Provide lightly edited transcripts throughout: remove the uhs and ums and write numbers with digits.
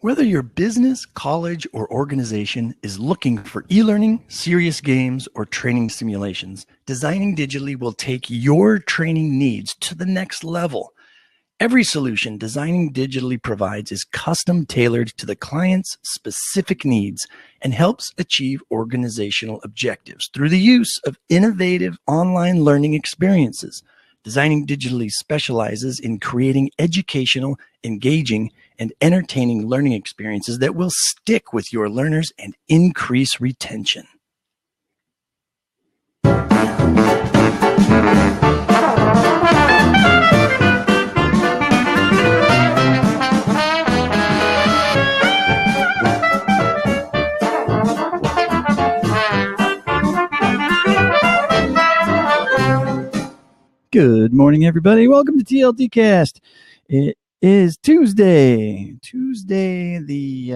Whether your business, college, or organization is looking for e-learning, serious games, or training simulations, Designing Digitally will take your training needs to the next level. Every solution Designing Digitally provides is custom tailored to the client's specific needs and helps achieve organizational objectives through the use of innovative online learning experiences. Designing Digitally specializes in creating educational, engaging, and entertaining learning experiences that will stick with your learners and increase retention. Good morning, everybody. Welcome to TLD Cast. It is Tuesday the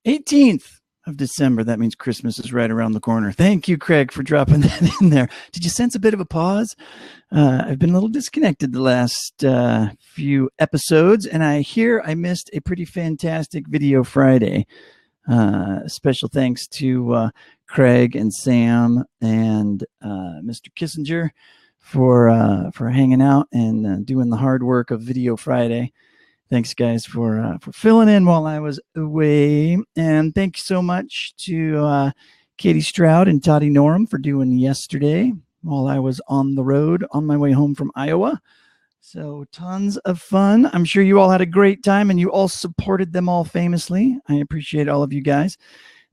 18th of December. That means Christmas is right around the corner. Thank you, Craig, for dropping that in there. Did you sense a bit of a pause? I've been a little disconnected the last few episodes, and I missed a pretty fantastic Video Friday. Special thanks to Craig and Sam and Mr. Kissinger for hanging out and doing the hard work of Video Friday. Thanks, guys, for filling in while I was away. And thank you so much to Katie Stroud and Toddy Norum for doing yesterday while I was on the road on my way home from Iowa. So tons of fun. I'm sure you all had a great time and you all supported them all famously. I appreciate all of you guys.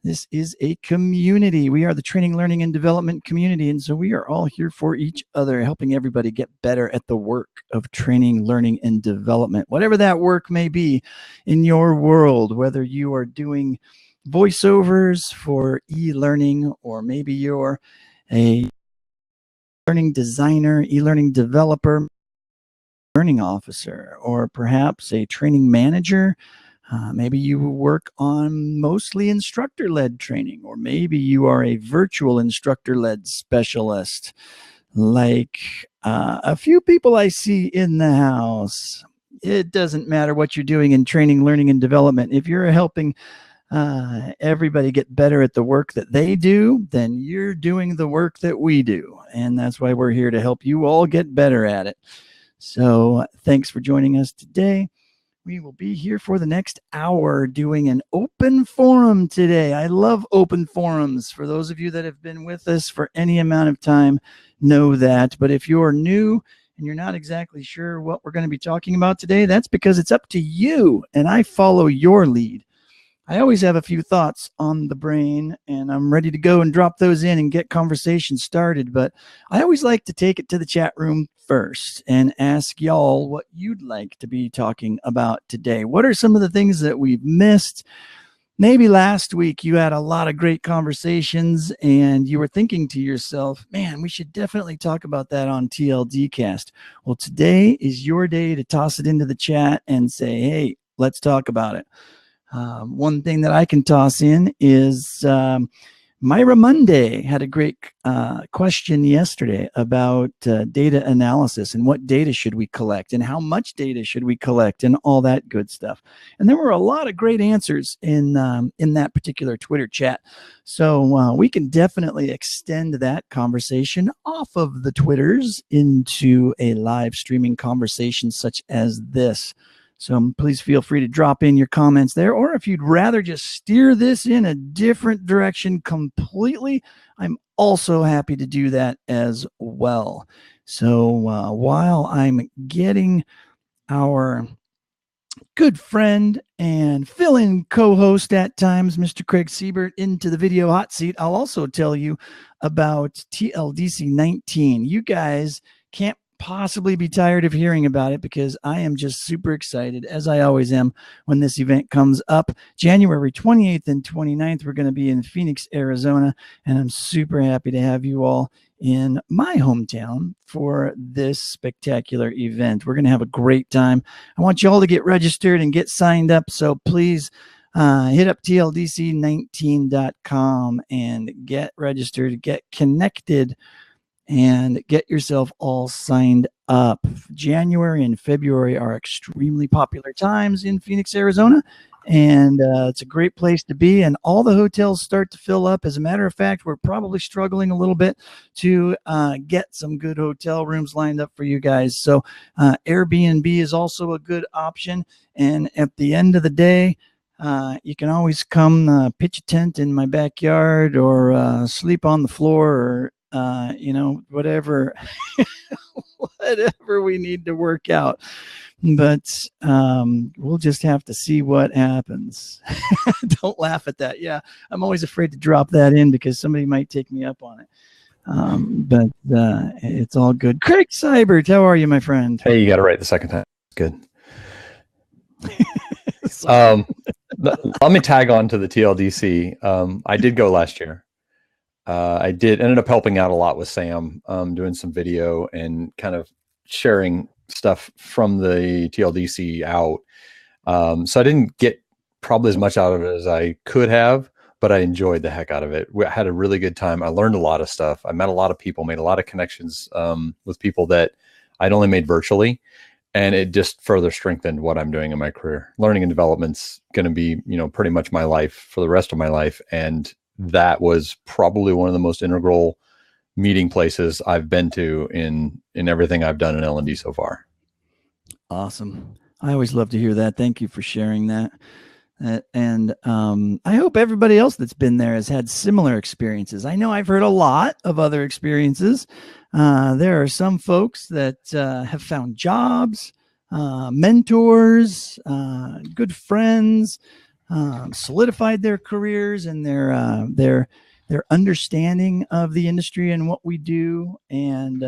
This is a community. We are the training, learning, and development community. And so we are all here for each other, helping everybody get better at the work of training, learning, and development, whatever that work may be in your world, whether you are doing voiceovers for e-learning, or maybe you're a learning designer, e-learning developer, learning officer, or perhaps a training manager. Maybe you work on mostly instructor-led training, or maybe you are a virtual instructor-led specialist, like a few people I see in the house. It doesn't matter what you're doing in training, learning, and development. If you're helping everybody get better at the work that they do, then you're doing the work that we do. And that's why we're here to help you all get better at it. So thanks for joining us today. We will be here for the next hour doing an open forum today. I love open forums. For those of you that have been with us for any amount of time, know that. But if you're new and you're not exactly sure what we're going to be talking about today, that's because it's up to you, and I follow your lead. I always have a few thoughts on the brain, and I'm ready to go and drop those in and get conversation started. But I always like to take it to the chat room first and ask y'all what you'd like to be talking about today. What are some of the things that we've missed? Maybe last week you had a lot of great conversations and you were thinking to yourself, man, we should definitely talk about that on TLD Cast. Well, today is your day to toss it into the chat and say, hey, let's talk about it. One thing that I can toss in is Myra Monday had a great question yesterday about data analysis and what data should we collect and how much data should we collect and all that good stuff. And there were a lot of great answers in that particular Twitter chat. So we can definitely extend that conversation off of the Twitters into a live streaming conversation such as this. So please feel free to drop in your comments there, or if you'd rather just steer this in a different direction completely, I'm also happy to do that as well. So while I'm getting our good friend and fill-in co-host at times, Mr. Craig Siebert, into the video hot seat, I'll also tell you about TLDC 19. You guys can't possibly be tired of hearing about it because I am just super excited, as I always am, when this event comes up. January 28th and 29th, we're going to be in Phoenix, Arizona, and I'm super happy to have you all in my hometown for this spectacular event. We're going to have a great time. I want you all to get registered and get signed up, so please hit up tldc19.com and get registered, get connected, and get yourself all signed up. January and February are extremely popular times in Phoenix, Arizona. And it's a great place to be. And all the hotels start to fill up. As a matter of fact, we're probably struggling a little bit to get some good hotel rooms lined up for you guys. So Airbnb is also a good option. And at the end of the day, you can always come pitch a tent in my backyard or sleep on the floor or, whatever, whatever we need to work out. But we'll just have to see what happens. Don't laugh at that. Yeah, I'm always afraid to drop that in because somebody might take me up on it. But it's all good. Craig Seibert, how are you, my friend? Hey, you got it right the second time. Good. Let me tag on to the TLDC. I did go last year. I ended up helping out a lot with Sam, doing some video and kind of sharing stuff from the TLDC out. So I didn't get probably as much out of it as I could have, but I enjoyed the heck out of it. We had a really good time. I learned a lot of stuff. I met a lot of people, made a lot of connections with people that I'd only made virtually. And it just further strengthened what I'm doing in my career. Learning and development's going to be, pretty much my life for the rest of my life. And that was probably one of the most integral meeting places I've been to in everything I've done in L&D so far. Awesome. I always love to hear that. Thank you for sharing that. And I hope everybody else that's been there has had similar experiences. I know I've heard a lot of other experiences. There are some folks that have found jobs, mentors, good friends, solidified their careers and their understanding of the industry and what we do. And,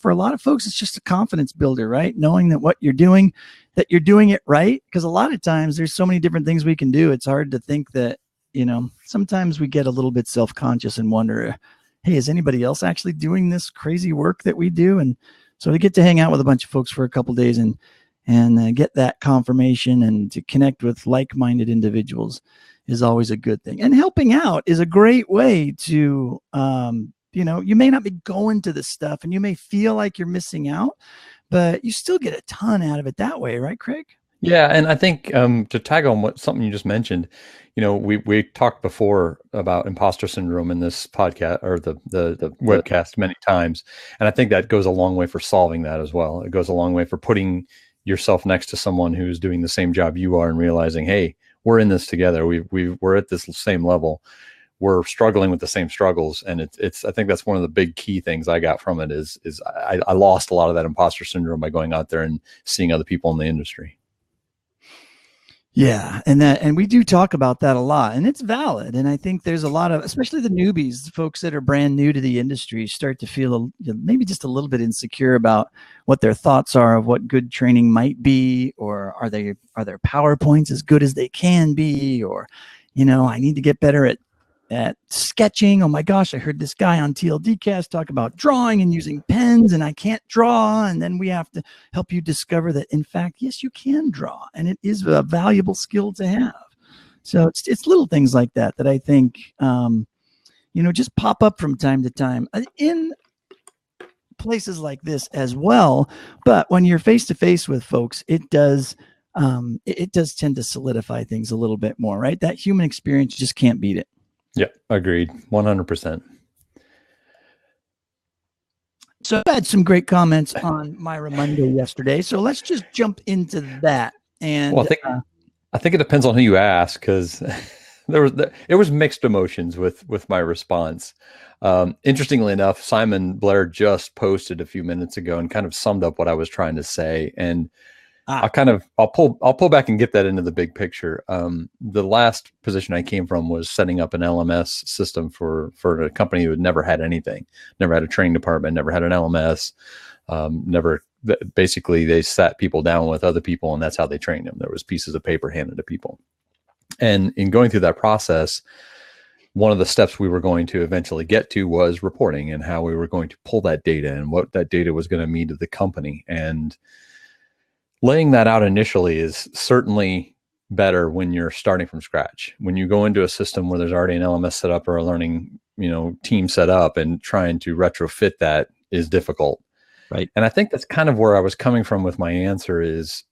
for a lot of folks, it's just a confidence builder, right? Knowing that what you're doing, that you're doing it right. Because a lot of times there's so many different things we can do. It's hard to think that, sometimes we get a little bit self-conscious and wonder, hey, is anybody else actually doing this crazy work that we do? And so to get to hang out with a bunch of folks for a couple of days and get that confirmation and to connect with like-minded individuals is always a good thing. And helping out is a great way to, you may not be going to this stuff and you may feel like you're missing out, but you still get a ton out of it that way. Right, Craig? Yeah. And I think to tag on something you just mentioned, we talked before about imposter syndrome in this podcast or the webcast many times. And I think that goes a long way for solving that as well. It goes a long way for putting yourself next to someone who's doing the same job you are and realizing, hey, we're in this together. We're at this same level. We're struggling with the same struggles. And I think that's one of the big key things I got from it is I lost a lot of that imposter syndrome by going out there and seeing other people in the industry. Yeah. And we do talk about that a lot, and it's valid. And I think there's a lot of, especially the newbies, the folks that are brand new to the industry start to feel maybe just a little bit insecure about what their thoughts are of what good training might be, or are their PowerPoints as good as they can be? Or, I need to get better at sketching. Oh my gosh, I heard this guy on TLDcast talk about drawing and using pens and I can't draw. And then we have to help you discover that, in fact, yes, you can draw and it is a valuable skill to have. So it's little things like that I think, just pop up from time to time in places like this as well. But when you're face to face with folks, it does tend to solidify things a little bit more, right? That human experience just can't beat it. Yeah, agreed. 100%. So I had some great comments on Myra Monday yesterday. So let's just jump into that. And well, I think it depends on who you ask, because it was mixed emotions with my response. Interestingly enough, Simon Blair just posted a few minutes ago and kind of summed up what I was trying to say. And I'll pull back and get that into the big picture. The last position I came from was setting up an LMS system for a company who had never had anything, never had a training department, never had an LMS, basically they sat people down with other people and that's how they trained them. There was pieces of paper handed to people. And in going through that process, one of the steps we were going to eventually get to was reporting and how we were going to pull that data and what that data was going to mean to the company. And laying that out initially is certainly better when you're starting from scratch. When you go into a system where there's already an LMS set up or a learning, team set up, and trying to retrofit that is difficult. Right. And I think that's kind of where I was coming from with my answer is,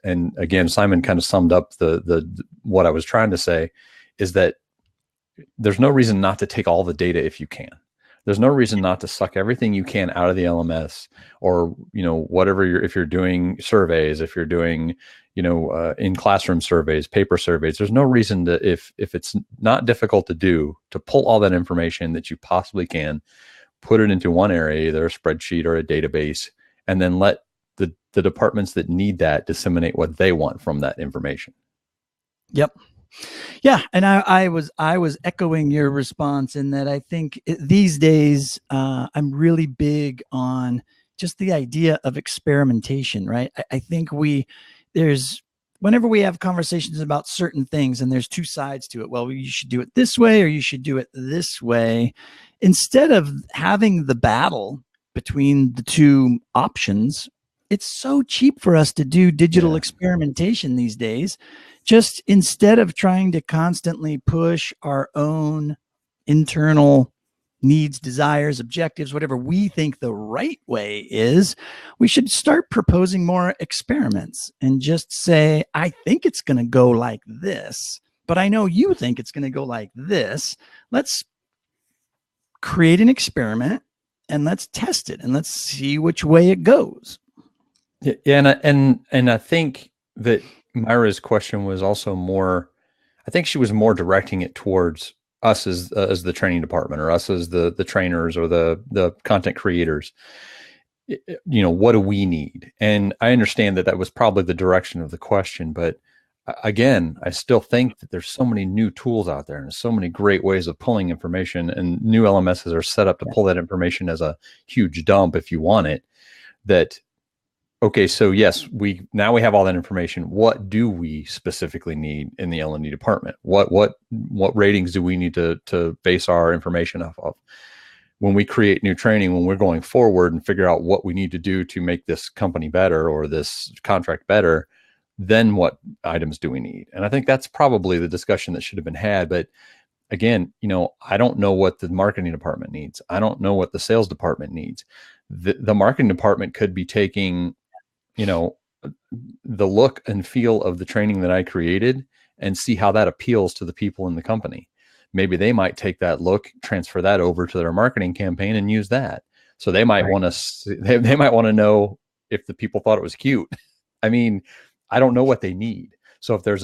and again, Simon kind of summed up what I was trying to say, is that there's no reason not to take all the data if you can. There's no reason not to suck everything you can out of the LMS, or, whatever if you're doing surveys, if you're doing, in classroom surveys, paper surveys, there's no reason to, if it's not difficult to do, to pull all that information that you possibly can, put it into one area, either a spreadsheet or a database, and then let the departments that need that disseminate what they want from that information. Yep. Yeah. And I was echoing your response in that I think these days, I'm really big on just the idea of experimentation, right? I think whenever we have conversations about certain things and there's two sides to it, well, you should do it this way or you should do it this way. Instead of having the battle between the two options, it's so cheap for us to do digital experimentation these days. Just instead of trying to constantly push our own internal needs, desires, objectives, whatever we think the right way is, we should start proposing more experiments and just say, I think it's going to go like this, but I know you think it's going to go like this. Let's create an experiment and let's test it and let's see which way it goes. Yeah, and I think that Myra's question was also more, I think she was more directing it towards us as the training department, or us as the trainers or the content creators. What do we need? And I understand that was probably the direction of the question, but again, I still think that there's so many new tools out there and so many great ways of pulling information, and new LMSs are set up to pull that information as a huge dump if you want it. That, okay, so yes, we have all that information. What do we specifically need in the L&D department? What ratings do we need to base our information off of? When we create new training, when we're going forward and figure out what we need to do to make this company better or this contract better, then what items do we need? And I think that's probably the discussion that should have been had. But again, I don't know what the marketing department needs. I don't know what the sales department needs. The marketing department could be taking, the look and feel of the training that I created and see how that appeals to the people in the company. Maybe they might take that look, transfer that over to their marketing campaign and use that. So they might want to, they might want to know if the people thought it was cute. I mean, I don't know what they need. So if there's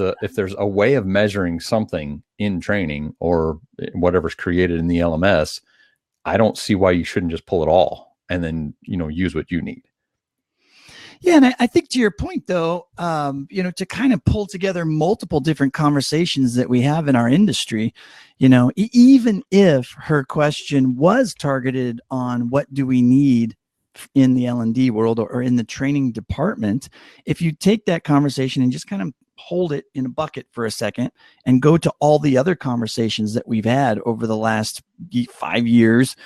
a way of measuring something in training or whatever's created in the LMS, I don't see why you shouldn't just pull it all and then, use what you need. Yeah. And I think to your point, though, to kind of pull together multiple different conversations that we have in our industry, even if her question was targeted on what do we need in the L&D world or in the training department, if you take that conversation and just kind of hold it in a bucket for a second and go to all the other conversations that we've had over the last 5 years,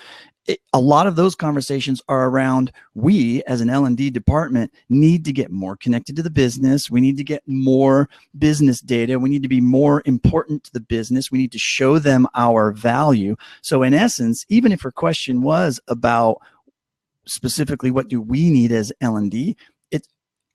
a lot of those conversations are around, we as an L&D department need to get more connected to the business. We need to get more business data. We need to be more important to the business. We need to show them our value. So in essence, even if her question was about specifically what do we need as L&D,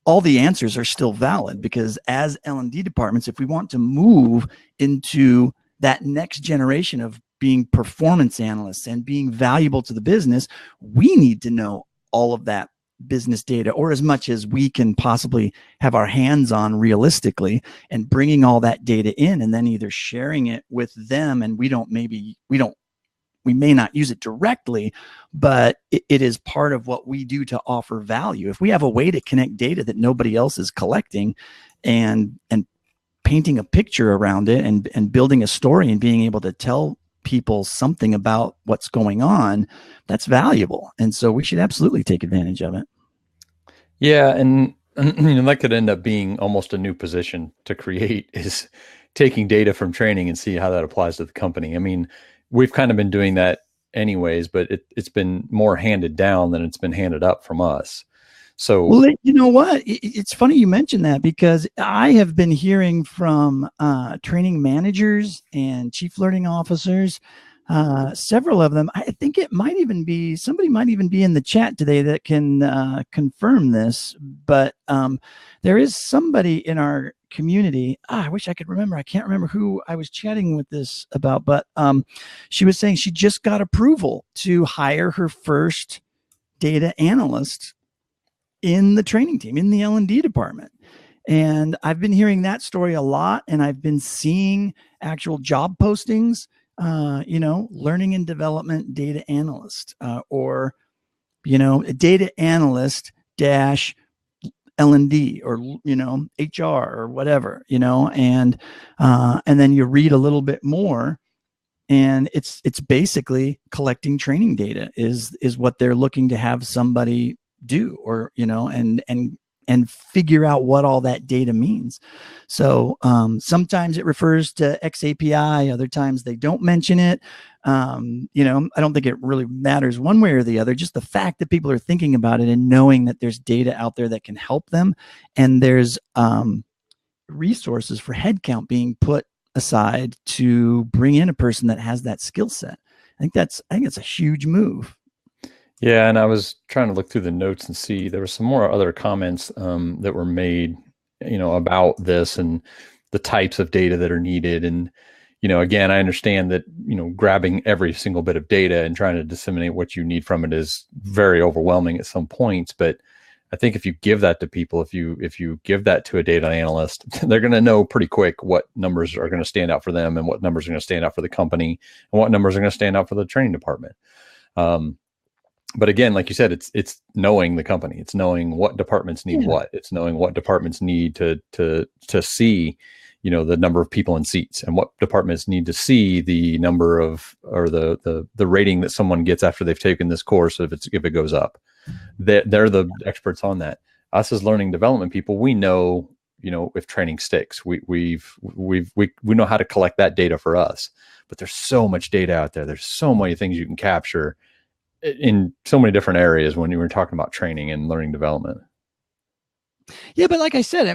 all the answers are still valid, because as L&D departments, if we want to move into that next generation of being performance analysts and being valuable to the business, we need to know all of that business data, or as much as we can possibly have our hands on realistically, and bringing all that data in and then either sharing it with them. And we may not use it directly, but it is part of what we do to offer value. If we have a way to connect data that nobody else is collecting and painting a picture around it and building a story and being able to tell people something about what's going on, that's valuable. And so we should absolutely take advantage of it. Yeah. And that could end up being almost a new position to create, is taking data from training and see how that applies to the company. I mean, we've kind of been doing that anyways, but it's been more handed down than it's been handed up from us. So, well, you know what? It's funny you mentioned that, because I have been hearing from training managers and chief learning officers Several of them. I think it might even be somebody might even be in the chat today that can confirm this. But there is somebody in our community. I wish I could remember. I can't remember who I was chatting with this about, but she was saying she just got approval to hire her first data analyst in the training team, in the L&D department. And I've been hearing that story a lot, and I've been seeing actual job postings, learning and development data analyst, or, a data analyst dash L&D, or, HR or whatever, and then you read a little bit more, and it's basically collecting training data is what they're looking to have somebody do, or, and figure out what all that data means. So sometimes it refers to XAPI, other times they don't mention it. I don't think it really matters one way or the other. Just the fact that people are thinking about it and knowing that there's data out there that can help them, and there's resources for headcount being put aside to bring in a person that has that skill set. I think it's a huge move. Yeah, and I was trying to look through the notes and see there were some more other comments that were made, about this and the types of data that are needed. And, again, I understand that, grabbing every single bit of data and trying to disseminate what you need from it is very overwhelming at some points. But I think if you give that to people, if you give that to a data analyst, they're going to know pretty quick what numbers are going to stand out for them, and what numbers are going to stand out for the company, and what numbers are going to stand out for the training department. But again, like you said, it's knowing the company. It's knowing what departments need what. It's knowing what departments need to see, the number of people in seats, and what departments need to see the number of, or the rating that someone gets after they've taken this course, if it goes up. They're the experts on that. Us as learning development people, we know, if training sticks. We know how to collect that data for us. But there's so much data out there. There's so many things you can capture in so many different areas when you were talking about training and learning development. Yeah, but like I said,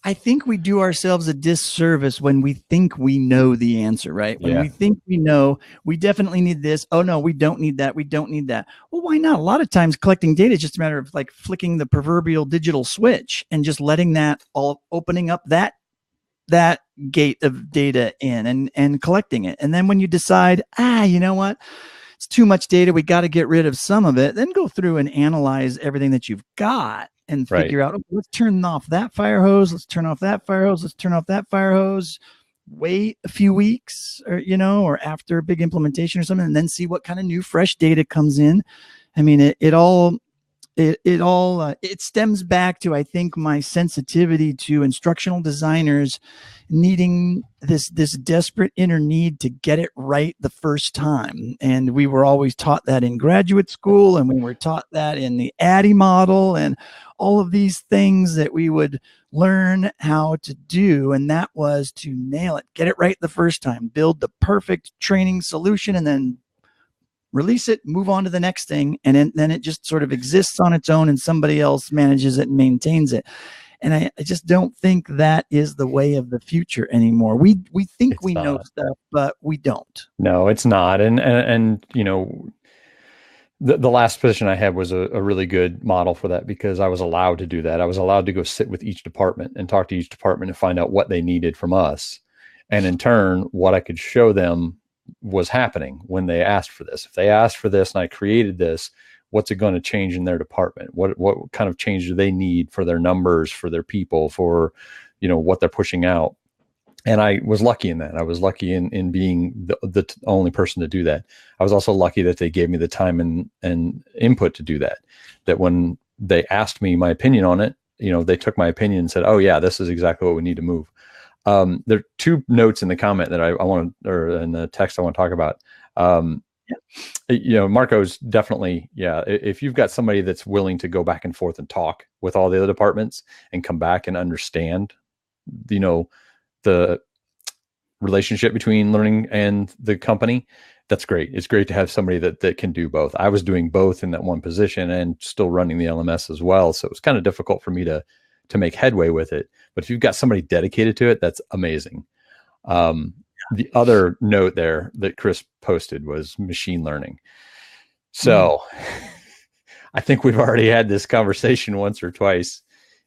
I think we do ourselves a disservice when we think we know the answer, right? When we think we know, we definitely need this. Oh no, we don't need that. We don't need that. Well, why not? A lot of times collecting data is just a matter of like flicking the proverbial digital switch and just letting that opening up that gate of data in and collecting it. And then when you decide, you know what, it's too much data, we got to get rid of some of it, then go through and analyze everything that you've got and figure out, let's turn off that fire hose. Let's turn off that fire hose. Let's turn off that fire hose. Wait a few weeks, or after a big implementation or something, and then see what kind of new fresh data comes in. I mean, it all stems back to, I think, my sensitivity to instructional designers needing this desperate inner need to get it right the first time. And we were always taught that in graduate school, and we were taught that in the ADDIE model, and all of these things that we would learn how to do. And that was to nail it, get it right the first time, build the perfect training solution, and then release it, move on to the next thing. And then it just sort of exists on its own, and somebody else manages it and maintains it. And I just don't think that is the way of the future anymore. We think we know stuff, but we don't. No, it's not. And the last position I had was a really good model for that, because I was allowed to do that. I was allowed to go sit with each department and talk to each department and find out what they needed from us. And in turn, what I could show them was happening when they asked for this. If they asked for this and I created this, what's it going to change in their department? What kind of change do they need for their numbers, for their people, for, what they're pushing out? And I was lucky in that. I was lucky in being the only person to do that. I was also lucky that they gave me the time and input to do that. That when they asked me my opinion on it, they took my opinion and said, oh yeah, this is exactly what we need to move. There are two notes in the comment that I want to, or in the text I want to talk about. Marco's definitely, if you've got somebody that's willing to go back and forth and talk with all the other departments and come back and understand, the relationship between learning and the company, that's great. It's great to have somebody that can do both. I was doing both in that one position and still running the LMS as well. So it was kind of difficult for me to make headway with it. But if you've got somebody dedicated to it, that's amazing. the other note there that Chris posted was machine learning. So I think we've already had this conversation once or twice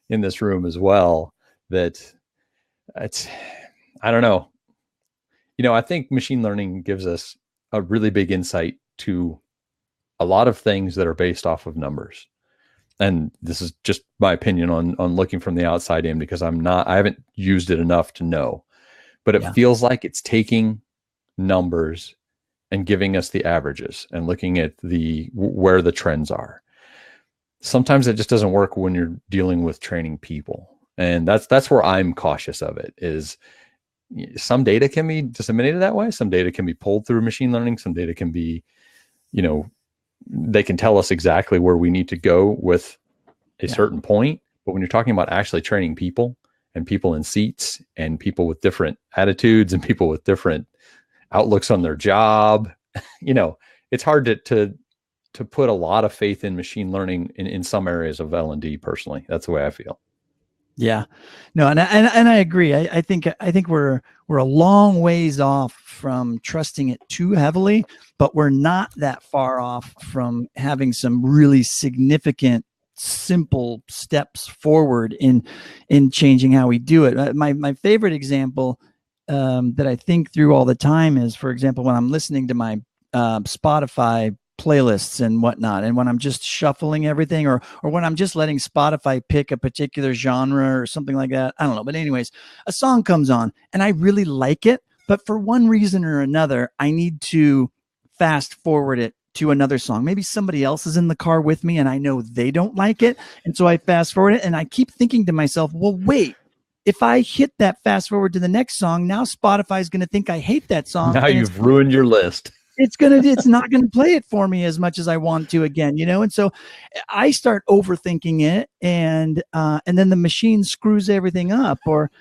in this room as well, that it's, I don't know. I think machine learning gives us a really big insight to a lot of things that are based off of numbers. And this is just my opinion on looking from the outside in, because I haven't used it enough to know, but it feels like it's taking numbers and giving us the averages and looking at where the trends are. Sometimes it just doesn't work when you're dealing with training people. And that's where I'm cautious of it. Is some data can be disseminated that way. Some data can be pulled through machine learning. Some data can be, they can tell us exactly where we need to go with a certain point. But when you're talking about actually training people and people in seats and people with different attitudes and people with different outlooks on their job, it's hard to put a lot of faith in machine learning in some areas of L&D. Personally, that's the way I feel. Yeah, no, and I agree. I think we're a long ways off from trusting it too heavily, but we're not that far off from having some really significant, simple steps forward in changing how we do it. My favorite example that I think through all the time is, for example, when I'm listening to my Spotify playlists and whatnot, and when I'm just shuffling everything, or when I'm just letting Spotify pick a particular genre or something like that. I don't know. But anyways, a song comes on and I really like it, but for one reason or another, I need to fast forward it to another song. Maybe somebody else is in the car with me and I know they don't like it. And so I fast forward it, and I keep thinking to myself, well, wait, if I hit that fast forward to the next song, now Spotify is going to think I hate that song. Now you've ruined your list. It's not going to play it for me as much as I want to again, And so I start overthinking it, and then the machine screws everything up. Or,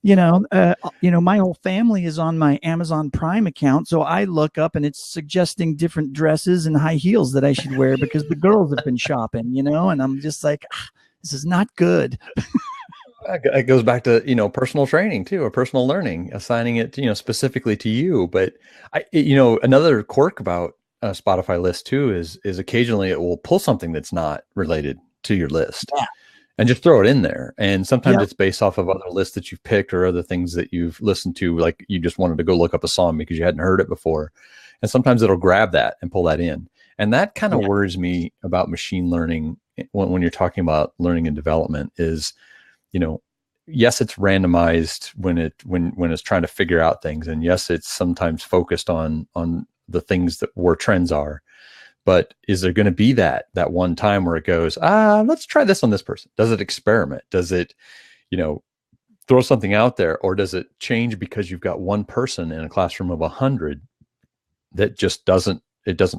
my whole family is on my Amazon Prime account, so I look up and it's suggesting different dresses and high heels that I should wear because the girls have been shopping, and I'm just like, this is not good. It goes back to, personal training too, or personal learning, assigning it to, specifically to you. But another quirk about a Spotify list too is occasionally it will pull something that's not related to your list and just throw it in there. And sometimes it's based off of other lists that you've picked or other things that you've listened to, like you just wanted to go look up a song because you hadn't heard it before. And sometimes it'll grab that and pull that in. And that kind of worries me about machine learning when you're talking about learning and development is, yes, it's randomized when it's trying to figure out things. And yes, it's sometimes focused on the things where trends are, but is there going to be that one time where it goes, let's try this on this person? Does it experiment? Does it, throw something out there, or does it change because you've got one person in a classroom of 100 that just doesn't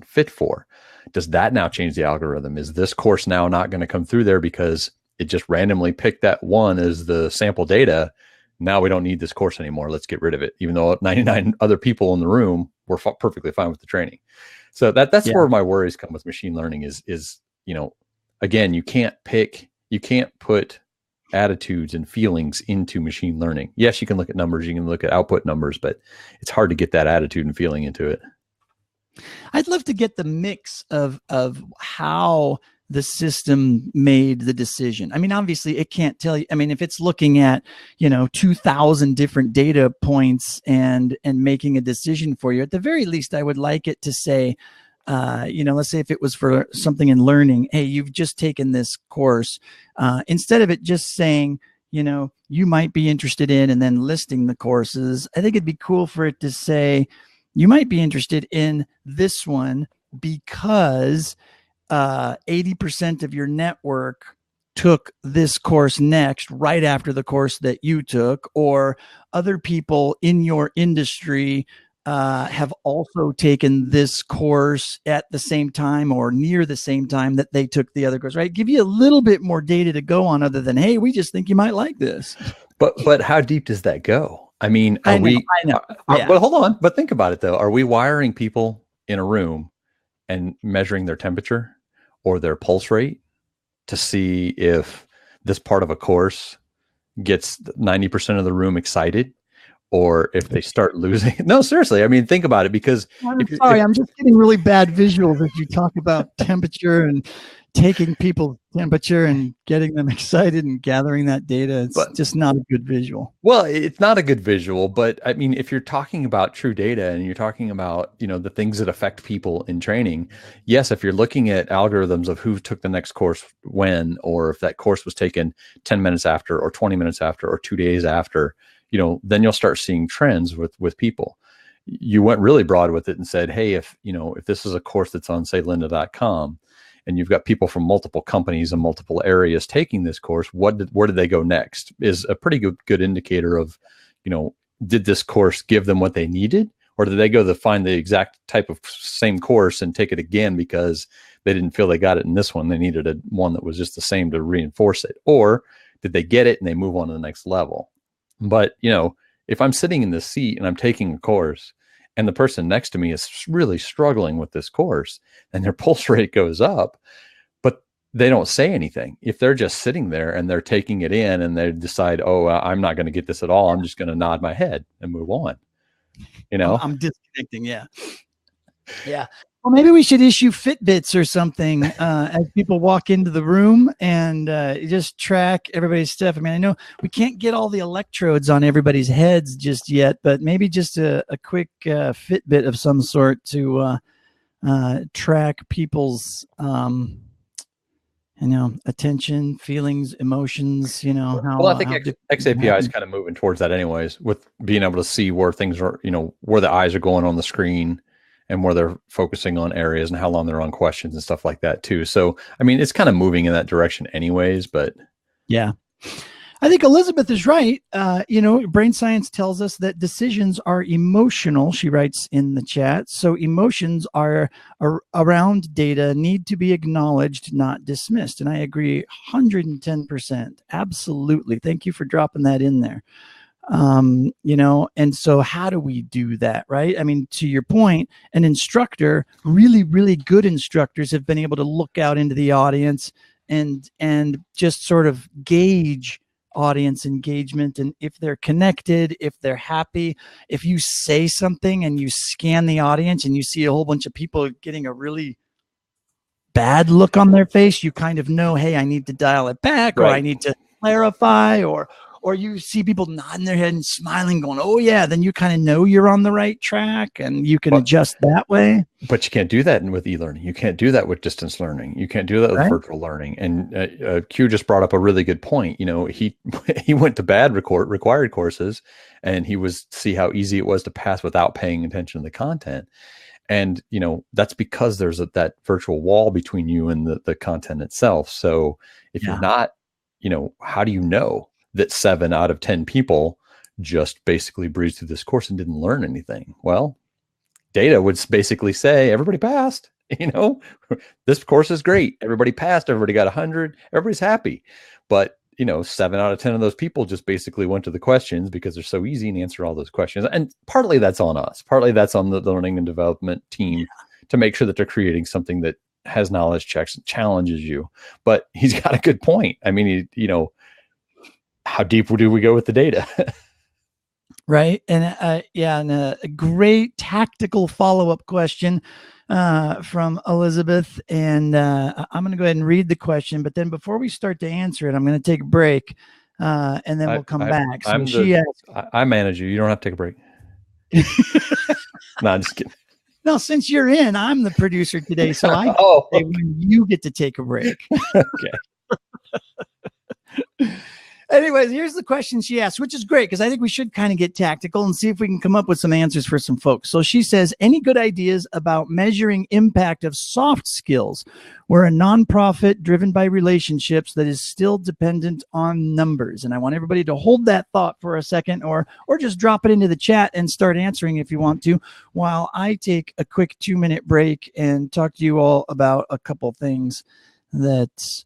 fit for? Does that now change the algorithm? Is this course now not going to come through there because it just randomly picked that one as the sample data? Now we don't need this course anymore. Let's get rid of it. Even though 99 other people in the room were perfectly fine with the training. So that's where my worries come with machine learning is, again, you can't put attitudes and feelings into machine learning. Yes, you can look at numbers, you can look at output numbers, but it's hard to get that attitude and feeling into it. I'd love to get the mix of how the system made the decision. I mean, obviously it can't tell you. I mean, if it's looking at, 2,000 different data points and making a decision for you, at the very least, I would like it to say, let's say if it was for something in learning, hey, you've just taken this course, instead of it just saying, you might be interested in, and then listing the courses, I think it'd be cool for it to say, you might be interested in this one because 80% of your network took this course next, right after the course that you took, or other people in your industry have also taken this course at the same time or near the same time that they took the other course, right? Give you a little bit more data to go on other than, hey, we just think you might like this. But how deep does that go? I mean, I know. But hold on. But think about it though. Are we wiring people in a room and measuring their temperature or their pulse rate to see if this part of a course gets 90% of the room excited? or if they start losing. No, seriously. I mean, think about it, because I'm just getting really bad visuals as you talk about temperature and taking people's temperature and getting them excited and gathering that data. It's just not a good visual. Well, it's not a good visual, but I mean, if you're talking about true data and you're talking about, the things that affect people in training, yes, if you're looking at algorithms of who took the next course when, or if that course was taken 10 minutes after or 20 minutes after or 2 days after, then you'll start seeing trends with people. You went really broad with it and said, hey, if this is a course that's on, say, lynda.com, and you've got people from multiple companies and multiple areas taking this course, where did they go next is a pretty good indicator of, did this course give them what they needed, or did they go to find the exact type of same course and take it again because they didn't feel they got it in this one? They needed one that was just the same to reinforce it. Or did they get it and they move on to the next level? But, if I'm sitting in this seat and I'm taking a course and the person next to me is really struggling with this course and their pulse rate goes up, but they don't say anything. If they're just sitting there and they're taking it in and they decide, oh, I'm not going to get this at all, I'm just going to nod my head and move on. I'm disconnecting. Yeah. Yeah. Well, maybe we should issue Fitbits or something as people walk into the room and just track everybody's stuff. I mean, I know we can't get all the electrodes on everybody's heads just yet, but maybe just a quick Fitbit of some sort to track people's, attention, feelings, emotions, how. Well, I think XAPI is kind of moving towards that anyways, with being able to see where things are, where the eyes are going on the screen, and where they're focusing on areas and how long they're on questions and stuff like that too. So, I mean, it's kind of moving in that direction anyways, but. Yeah, I think Elizabeth is right. Brain science tells us that decisions are emotional, she writes in the chat. So emotions are around data need to be acknowledged, not dismissed. And I agree 110%. Absolutely. Thank you for dropping that in there. And so how do we do that, right? I mean, to your point, an instructor, really, really good instructors have been able to look out into the audience and just sort of gauge audience engagement, and if they're connected, if they're happy. If you say something and you scan the audience and you see a whole bunch of people getting a really bad look on their face, you kind of know, hey, I need to dial it back, right, or I need to clarify, or you see people nodding their head and smiling, going, oh yeah, then you kind of know you're on the right track and you can adjust that way. But you can't do that with e-learning. You can't do that with distance learning. You can't do that with virtual learning. And Q just brought up a really good point. He went to bad required courses, and he was see how easy it was to pass without paying attention to the content. And, that's because there's that virtual wall between you and the content itself. So if you're not, how do you know that 7 out of 10 people just basically breezed through this course and didn't learn anything? Well, data would basically say everybody passed. This course is great. Everybody passed. Everybody got 100. Everybody's happy. But 7 out of 10 of those people just basically went to the questions because they're so easy and answer all those questions. And partly that's on us. Partly that's on the learning and development team to make sure that they're creating something that has knowledge checks and challenges you. But he's got a good point. I mean, how deep do we go with the data? Right. And and a great tactical follow-up question from Elizabeth. And I'm going to go ahead and read the question. But then before we start to answer it, I'm going to take a break and then we'll come back. So I manage you. You don't have to take a break. No, I'm just kidding. No, since you're in, I'm the producer today. So I say when you get to take a break. Okay. Anyways, here's the question she asked, which is great because I think we should kind of get tactical and see if we can come up with some answers for some folks. So she says, any good ideas about measuring impact of soft skills? We're a nonprofit driven by relationships that is still dependent on numbers. And I want everybody to hold that thought for a second, or just drop it into the chat and start answering if you want to, while I take a quick 2-minute break and talk to you all about a couple things that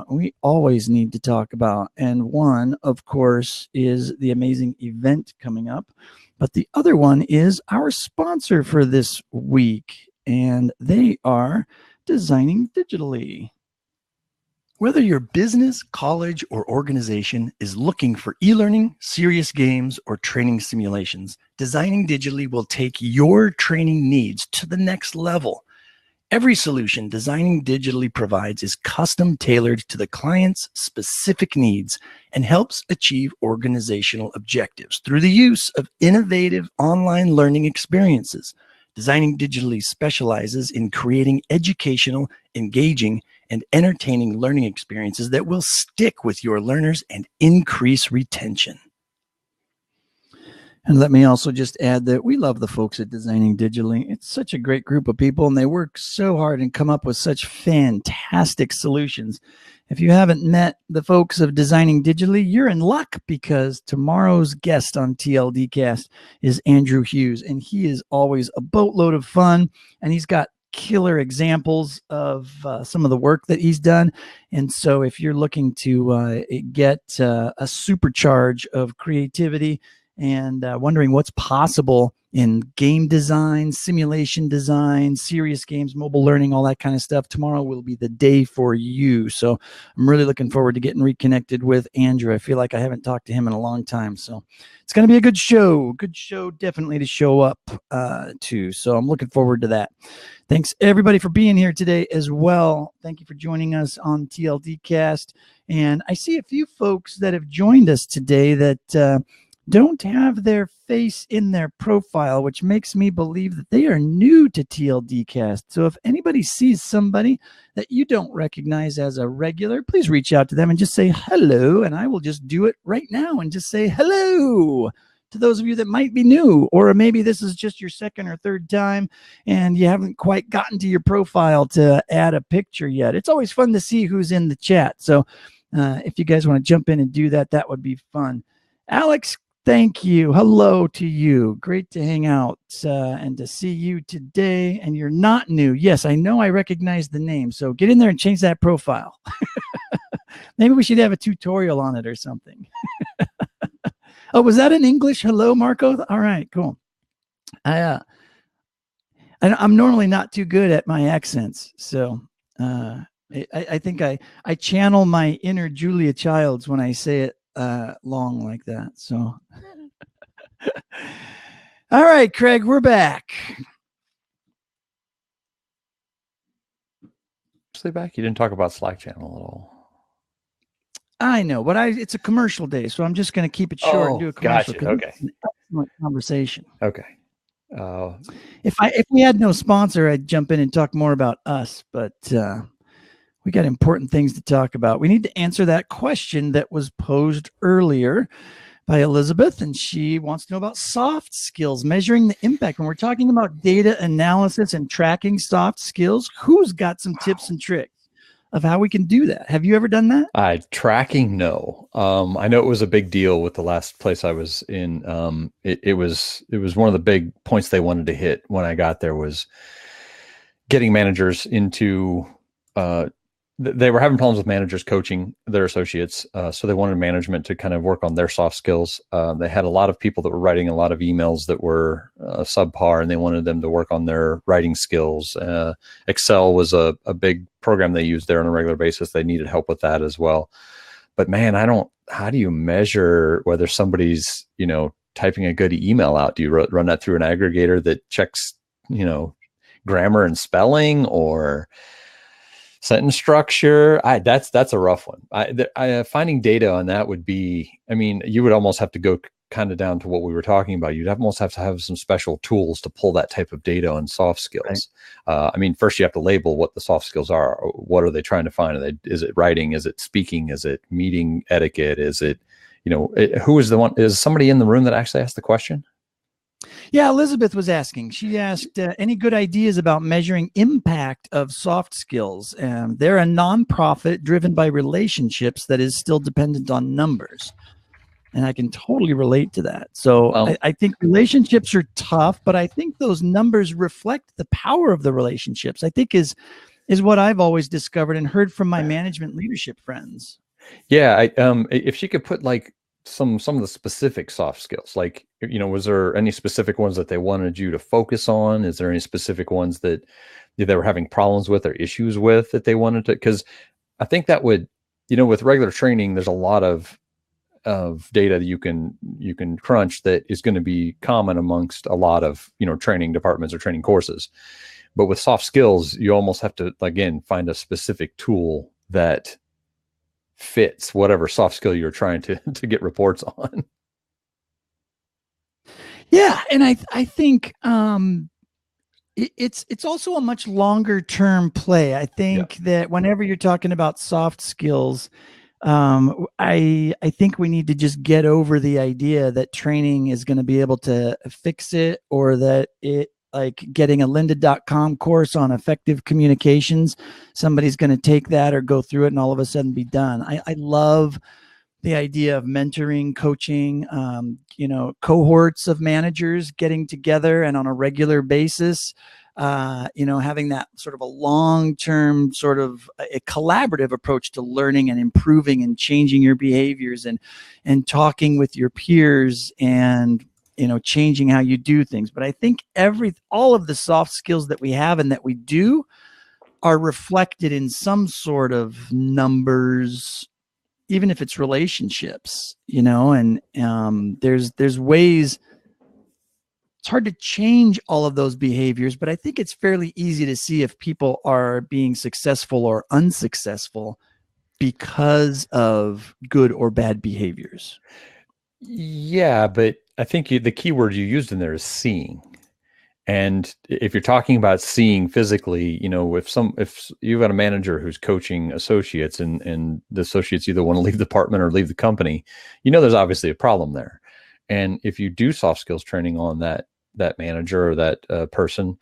we always need to talk about. And one, of course, is the amazing event coming up. But the other one is our sponsor for this week, and they are Designing Digitally. Whether your business, college, or organization is looking for e-learning, serious games, or training simulations, Designing Digitally will take your training needs to the next level. Every solution Designing Digitally provides is custom tailored to the client's specific needs and helps achieve organizational objectives through the use of innovative online learning experiences. Designing Digitally specializes in creating educational, engaging, and entertaining learning experiences that will stick with your learners and increase retention. And let me also just add that we love the folks at Designing Digitally. It's such a great group of people, and they work so hard and come up with such fantastic solutions. If you haven't met the folks of Designing Digitally, you're in luck, because tomorrow's guest on TLDcast is Andrew Hughes, and he is always a boatload of fun, and he's got killer examples of some of the work that he's done. And so if you're looking to get a supercharge of creativity and wondering what's possible in game design, simulation design, serious games, mobile learning, all that kind of stuff, tomorrow will be the day for you. So I'm really looking forward to getting reconnected with Andrew. I feel like I haven't talked to him in a long time. So it's going to be a good show definitely to show up to. So I'm looking forward to that. Thanks everybody for being here today as well. Thank you for joining us on TLDcast. And I see a few folks that have joined us today that don't have their face in their profile, which makes me believe that they are new to TLDcast. So if anybody sees somebody that you don't recognize as a regular, please reach out to them and just say hello. And I will just do it right now and just say hello to those of you that might be new, or maybe this is just your second or third time and you haven't quite gotten to your profile to add a picture yet. It's always fun to see who's in the chat. So if you guys want to jump in and do that, that would be fun. Alex, thank you. Hello to you. Great to hang out and to see you today. And you're not new. Yes, I know I recognize the name. So get in there and change that profile. Maybe we should have a tutorial on it or something. Oh, was that in English? Hello, Marco. All right, cool. I'm normally not too good at my accents. So I think I channel my inner Julia Childs when I say it long like that. So all right, Craig, we're back. Actually back, you didn't talk about Slack channel at all. I know, but it's a commercial day, so I'm just going to keep it short and do a commercial. Gotcha. Okay. It's an excellent conversation. Okay. If we had no sponsor, I'd jump in and talk more about us, but we got important things to talk about. We need to answer that question that was posed earlier by Elizabeth, and she wants to know about soft skills, measuring the impact. When we're talking about data analysis and tracking soft skills, who's got some tips and tricks of how we can do that? Have you ever done that? Tracking, no. I know it was a big deal with the last place I was in. It was one of the big points they wanted to hit when I got there, was getting managers into they were having problems with managers coaching their associates. So they wanted management to kind of work on their soft skills. They had a lot of people that were writing a lot of emails that were subpar, and they wanted them to work on their writing skills. Excel was a big program they used there on a regular basis. They needed help with that as well. But man, how do you measure whether somebody's, typing a good email out? Do you run that through an aggregator that checks, grammar and spelling, or sentence structure? That's a rough one. Finding data on that would be, you would almost have to go kind of down to what we were talking about. You'd almost have to have some special tools to pull that type of data on soft skills. Right. First you have to label what the soft skills are. What are they trying to find? Is it writing? Is it speaking? Is it meeting etiquette? Is it, who is the one? Is somebody in the room that actually asked the question? Yeah, Elizabeth was asking. She asked, any good ideas about measuring impact of soft skills? They're a nonprofit driven by relationships that is still dependent on numbers. And I can totally relate to that. So I think relationships are tough, but I think those numbers reflect the power of the relationships, I think is what I've always discovered and heard from my management leadership friends. Yeah. If she could put like some of the specific soft skills, like, was there any specific ones that they wanted you to focus on? Is there any specific ones that they were having problems with or issues with that they wanted to? Because I think that would, with regular training, there's a lot of data that you can crunch that is going to be common amongst a lot of, training departments or training courses. But with soft skills, you almost have to, again, find a specific tool that fits whatever soft skill you're trying to get reports on. Yeah. And I think, it's also a much longer term play. I think that whenever you're talking about soft skills, I think we need to just get over the idea that training is going to be able to fix it, or that it, like getting a lynda.com course on effective communications, somebody's going to take that or go through it and all of a sudden be done. I love the idea of mentoring, coaching, cohorts of managers getting together and on a regular basis, having that sort of a long-term sort of a collaborative approach to learning and improving and changing your behaviors, and talking with your peers, and, changing how you do things. But I think all of the soft skills that we have and that we do are reflected in some sort of numbers, even if it's relationships, and there's ways. It's hard to change all of those behaviors, but I think it's fairly easy to see if people are being successful or unsuccessful because of good or bad behaviors. Yeah, but I think the key word you used in there is seeing. And if you're talking about seeing physically, if you've got a manager who's coaching associates, and the associates either want to leave the department or leave the company, there's obviously a problem there. And if you do soft skills training on that manager or that person,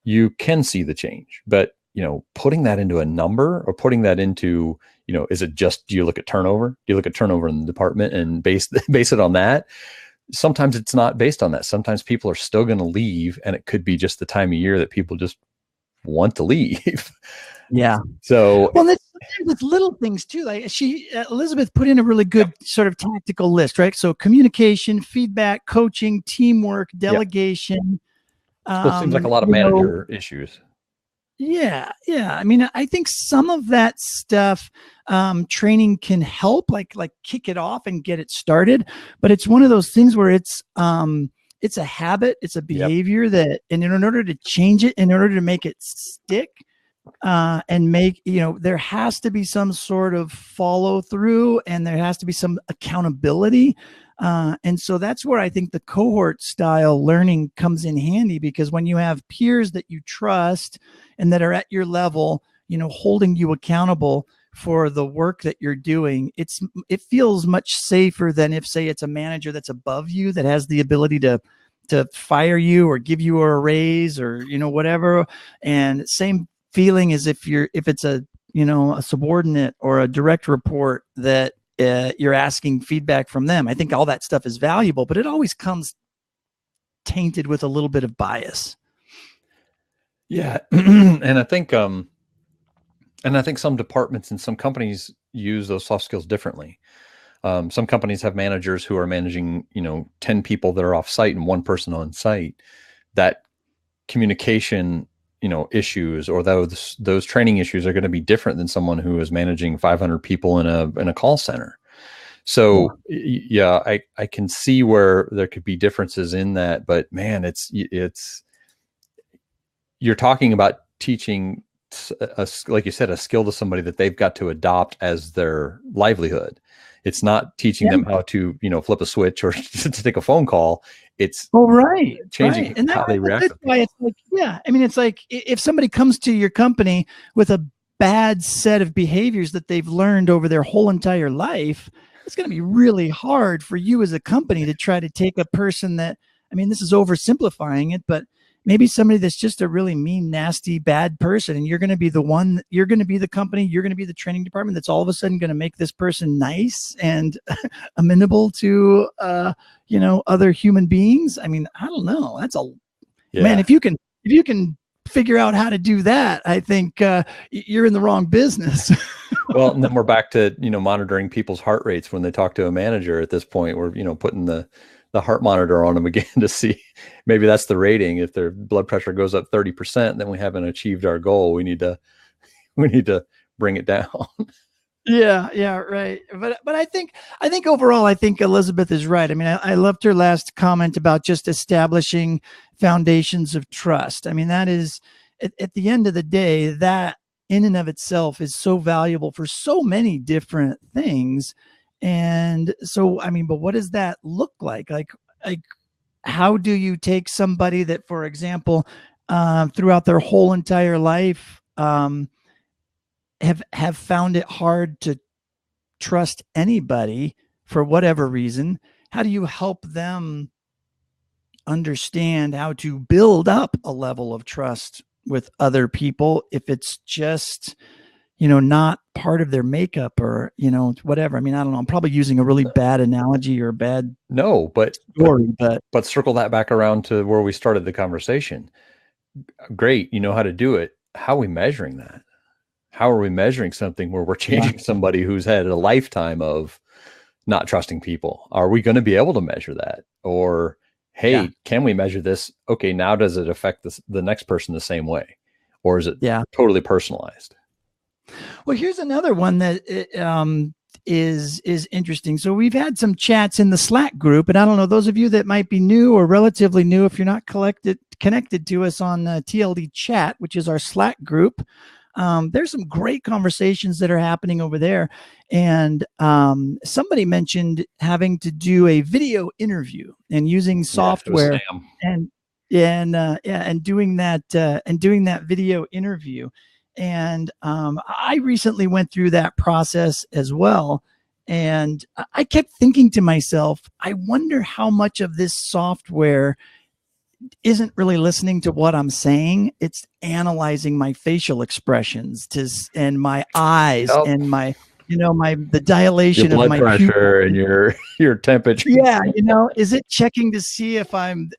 you can see the change. But putting that into a number, or putting that into, is it just, do you look at turnover? Do you look at turnover in the department and base it on that? Sometimes it's not based on that. Sometimes people are still going to leave, and it could be just the time of year that people just want to leave. Yeah. So, well, that's with little things too. Like Elizabeth put in a really good sort of tactical list, right? So communication, feedback, coaching, teamwork, delegation. Still seems like a lot of manager issues. Yeah. I mean, I think some of that stuff, training can help, like kick it off and get it started. But it's one of those things where it's a habit, it's a behavior that, and in order to change it, in order to make it stick, and make, there has to be some sort of follow through, and there has to be some accountability. And so that's where I think the cohort style learning comes in handy, because when you have peers that you trust and that are at your level, holding you accountable for the work that you're doing, it feels much safer than if, say, it's a manager that's above you that has the ability to fire you or give you a raise or, whatever. And same feeling as if it's a subordinate or a direct report that you're asking feedback from them. I think all that stuff is valuable, but it always comes tainted with a little bit of bias. Yeah. And I think some departments and some companies use those soft skills differently. Some companies have managers who are managing, 10 people that are off site and one person on site. That communication, issues, or those training issues are going to be different than someone who is managing 500 people in a call center. So yeah, I can see where there could be differences in that, but man, it's you're talking about teaching, like you said, a skill to somebody that they've got to adopt as their livelihood. It's not teaching them how to, flip a switch or to take a phone call. It's changing and how they react. That's why it's like, it's like if somebody comes to your company with a bad set of behaviors that they've learned over their whole entire life, it's going to be really hard for you as a company to try to take a person that, this is oversimplifying it, but maybe somebody that's just a really mean, nasty, bad person, and you're going to be the company, you're going to be the training department that's all of a sudden going to make this person nice and amenable to, other human beings. I don't know. That's man. If you can figure out how to do that, I think you're in the wrong business. Well, and then we're back to, monitoring people's heart rates when they talk to a manager. At this point, we're, putting the heart monitor on them again to see, maybe that's the rating. If their blood pressure goes up 30%, then we haven't achieved our goal. We need to bring it down. Yeah, right. But I think overall, I think Elizabeth is right. I mean, I loved her last comment about just establishing foundations of trust. I mean, that is at the end of the day, that in and of itself is so valuable for so many different things. And so, I mean, but what does that look like? Like how do you take somebody that, for example, throughout their whole entire life, have found it hard to trust anybody for whatever reason? How do you help them understand how to build up a level of trust with other people if it's just, not part of their makeup or, whatever? I mean, I don't know. I'm probably using a really bad analogy or a bad story, but circle that back around to where we started the conversation. Great. You know how to do it. How are we measuring that? How are we measuring something where we're changing somebody who's had a lifetime of not trusting people? Are we going to be able to measure that? Or, hey, can we measure this? Okay, now does it affect the next person the same way? Or is it totally personalized? Well, here's another one that is interesting. So we've had some chats in the Slack group, and I don't know, those of you that might be new or relatively new, if you're not connected to us on TLD Chat, which is our Slack group, there's some great conversations that are happening over there. And somebody mentioned having to do a video interview and using software and doing that video interview. And I recently went through that process as well. And I kept thinking to myself, I wonder how much of this software isn't really listening to what I'm saying. It's analyzing my facial expressions and my eyes and my, the dilation your of my pressure and your temperature. Yeah. Is it checking to see if I'm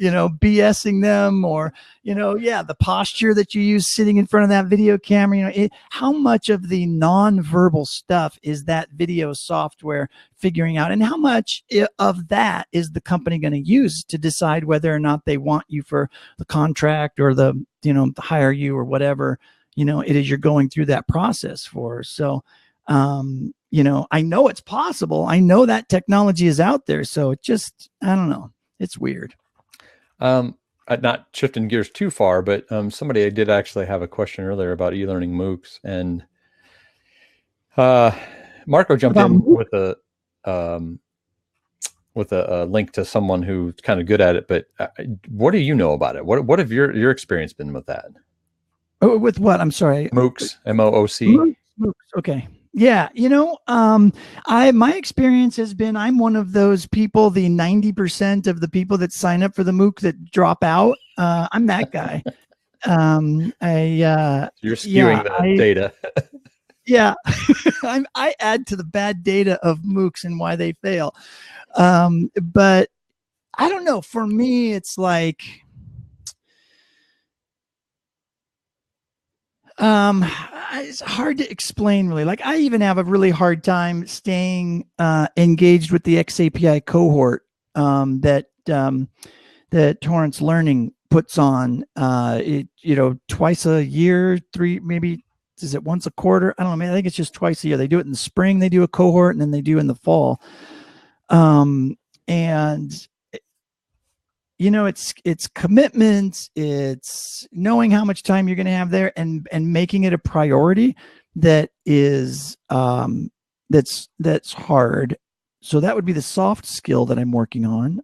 BSing them, or, the posture that you use sitting in front of that video camera, how much of the nonverbal stuff is that video software figuring out, and how much of that is the company going to use to decide whether or not they want you for the contract or the hire you or whatever, it is you're going through that process for. So, I know it's possible. I know that technology is out there. So it just, I don't know. It's weird. Not shifting gears too far, but somebody did actually have a question earlier about e-learning MOOCs, and Marco jumped in with a link to someone who's kind of good at it. But what do you know about it? What have your experience been with that? Oh, with what? I'm sorry. MOOCs, MOOC. MOOCs. Okay. Yeah. My experience has been, I'm one of those people, the 90% of the people that sign up for the MOOC that drop out. I'm that guy. You're skewing the data. Yeah. I add to the bad data of MOOCs and why they fail. But I don't know. For me, it's like, it's hard to explain, really. Like, I even have a really hard time staying engaged with the XAPI cohort that Torrance Learning puts on. Twice a year, maybe is it once a quarter? I don't know. I think it's just twice a year. They do it in the spring. They do a cohort, and then they do in the fall. And it's commitment, it's knowing how much time you're going to have there, and making it a priority that is that's hard. So that would be the soft skill that I'm working on.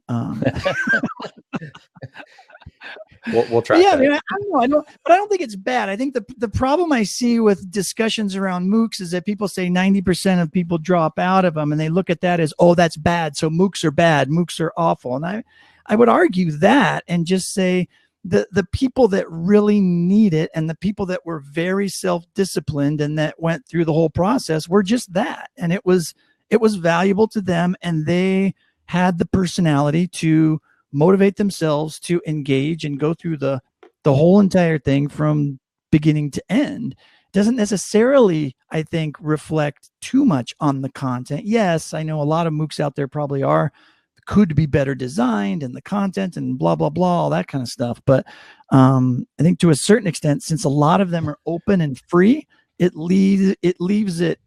We'll try. Yeah, I don't think it's bad. I think the problem I see with discussions around MOOCs is that people say 90% of people drop out of them, and they look at that as, oh, that's bad. So MOOCs are bad. MOOCs are awful. And I would argue that, and just say the people that really need it, and the people that were very self-disciplined and that went through the whole process, were just that. And it was valuable to them, and they had the personality to motivate themselves to engage and go through the whole entire thing from beginning to end. Doesn't necessarily, I think, reflect too much on the content. Yes, I know a lot of MOOCs out there probably are. The could be better designed and the content and blah, blah, blah, all that kind of stuff. But I think to a certain extent, since a lot of them are open and free, it leaves it,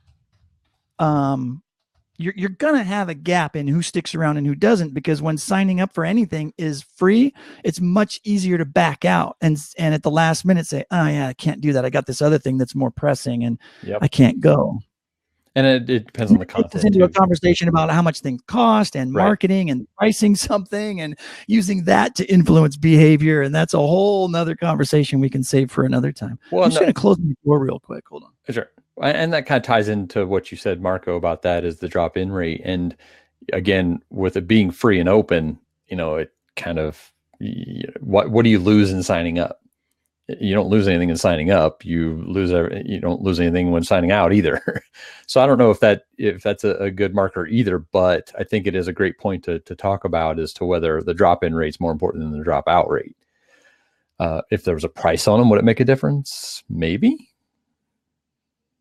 you're going to have a gap in who sticks around and who doesn't, because when signing up for anything is free, it's much easier to back out and at the last minute say, oh yeah, I can't do that. I got this other thing that's more pressing and I can't go. And it depends on the content. It gets into a conversation about how much things cost and marketing and pricing something and using that to influence behavior. And that's a whole nother conversation we can save for another time. Well, I'm just going to close my door real quick. Hold on. Sure. And that kind of ties into what you said, Marco, about that is the drop-in rate. And again, with it being free and open, it kind of, what do you lose in signing up? You don't lose anything in signing up. You don't lose anything when signing out either. So I don't know if that's a good marker either, but I think it is a great point to talk about as to whether the drop-in rate is more important than the drop-out rate. If there was a price on them, would it make a difference? Maybe.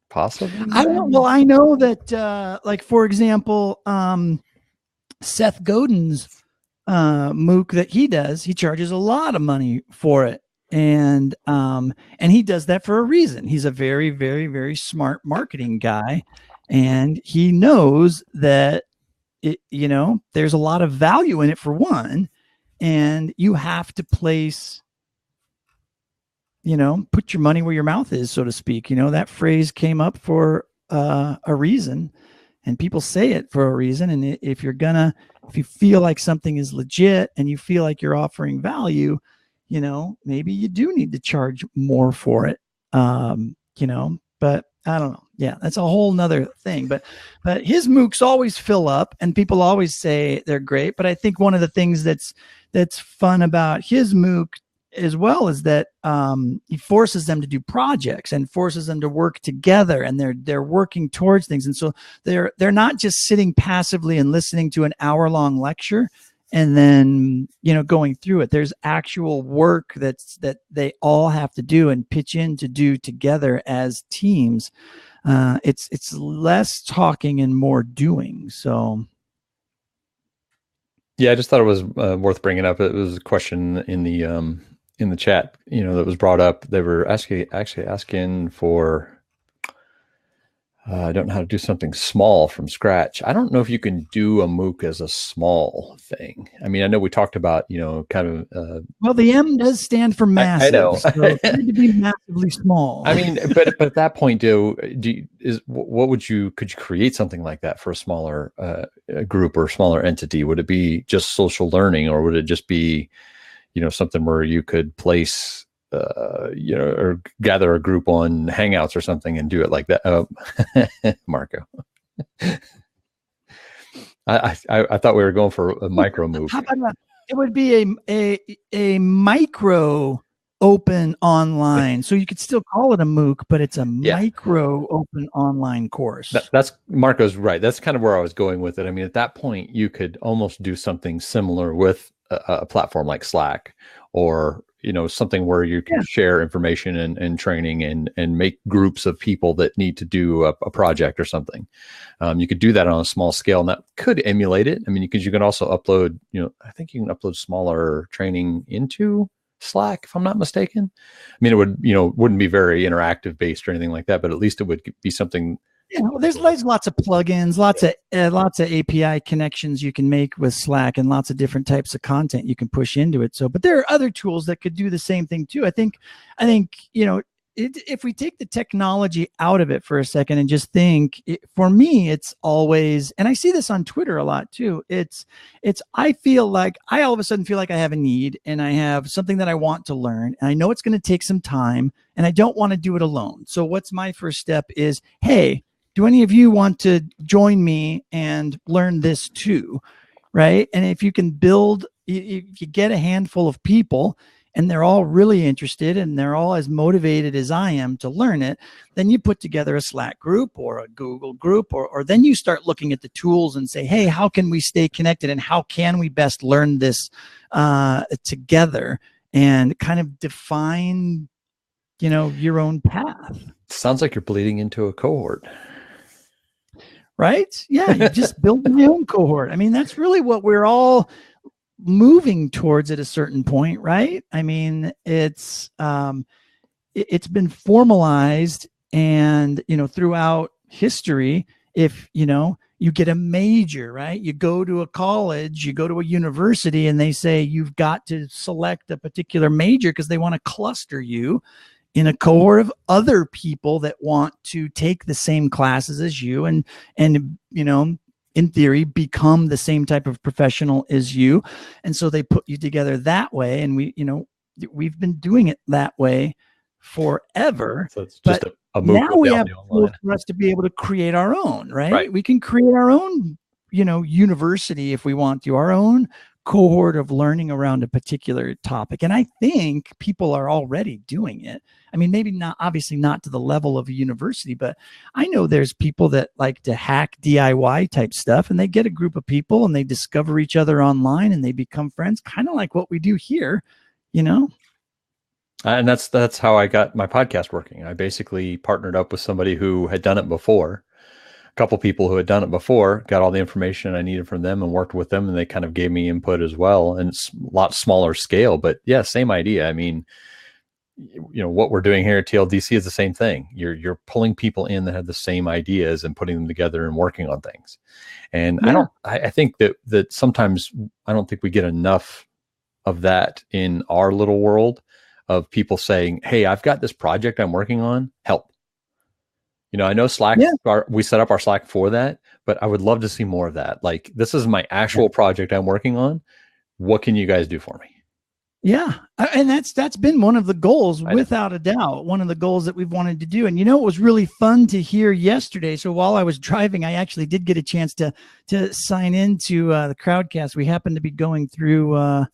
Possibly. I know that, like, for example, Seth Godin's MOOC that he does, he charges a lot of money for it. And he does that for a reason. He's a very, very, very smart marketing guy. And he knows that there's a lot of value in it for one, and you have to place, put your money where your mouth is, so to speak. That phrase came up for a reason, and people say it for a reason. And if you feel like something is legit and you feel like you're offering value, maybe you do need to charge more for it. But I don't know. Yeah, that's a whole nother thing. But his MOOCs always fill up and people always say they're great. But I think one of the things that's fun about his MOOC as well is that he forces them to do projects and forces them to work together, and they're working towards things. And so they're not just sitting passively and listening to an hour-long lecture and then, going through it. There's actual work that they all have to do and pitch in to do together as teams. It's less talking and more doing. So. Yeah, I just thought it was worth bringing up. It was a question in the chat, that was brought up. They were actually asking for, I don't know how to do something small from scratch. I don't know if you can do a MOOC as a small thing. I mean, I know we talked about, kind of. Well, the M does stand for massive. I know. So it need to be massively small. I mean, but at that point, could you create something like that for a smaller group or smaller entity? Would it be just social learning, or would it just be, something where you could place, or gather a group on Hangouts or something and do it like that? Oh, Marco. I thought we were going for a micro MOOC. How about it would be a micro open online. So you could still call it a MOOC, but it's a micro open online course. That's Marco's right. That's kind of where I was going with it. I mean, at that point, you could almost do something similar with a platform like Slack, or something where you can share information and training and make groups of people that need to do a project or something. You could do that on a small scale, and that could emulate it. I mean, because you can also upload, I think you can upload smaller training into Slack, if I'm not mistaken. I mean, it would, wouldn't be very interactive based or anything like that, but at least it would be something. Yeah, well, there's lots of plugins, lots of API connections you can make with Slack, and lots of different types of content you can push into it. So, but there are other tools that could do the same thing too. I think if we take the technology out of it for a second and just think, for me, it's always, and I see this on Twitter a lot too. I feel like I all of a sudden feel like I have a need and I have something that I want to learn, and I know it's going to take some time, and I don't want to do it alone. So what's my first step is, hey, do any of you want to join me and learn this too? Right. And if you can if you get a handful of people and they're all really interested and they're all as motivated as I am to learn it, then you put together a Slack group or a Google group, or then you start looking at the tools and say, hey, how can we stay connected and how can we best learn this together, and kind of define, your own path. Sounds like you're bleeding into a cohort. right? Yeah, you just build my own cohort. I mean, that's really what we're all moving towards at a certain point, right? I mean, it's been formalized, and throughout history, if you get a major, right? You go to a college, you go to a university, and they say you've got to select a particular major because they want to cluster you in a cohort of other people that want to take the same classes as you, and in theory become the same type of professional as you. And so they put you together that way, and we've been doing it that way forever. So it's just a movement now we have tools for us to be able to create our own, right? We can create our own university if we want to, our own cohort of learning around a particular topic. And I think people are already doing it. I mean, maybe not, obviously not to the level of a university, but I know there's people that like to hack DIY type stuff, and they get a group of people and they discover each other online and they become friends, kind of like what we do here, And that's how I got my podcast working. I basically partnered up with somebody who had done it before. Couple people who had done it before, got all the information I needed from them and worked with them, and they kind of gave me input as well. And it's a lot smaller scale, but yeah, same idea. I mean, what we're doing here at TLDC is the same thing. You're pulling people in that have the same ideas and putting them together and working on things. And I think that sometimes I don't think we get enough of that in our little world of people saying, hey, I've got this project I'm working on, help. I know Slack, we set up our Slack for that, but I would love to see more of that. Like, this is my actual project I'm working on. What can you guys do for me? Yeah. And that's been one of the goals, without a doubt, one of the goals that we've wanted to do. And it was really fun to hear yesterday. So while I was driving, I actually did get a chance to sign into the Crowdcast. We happened to be going through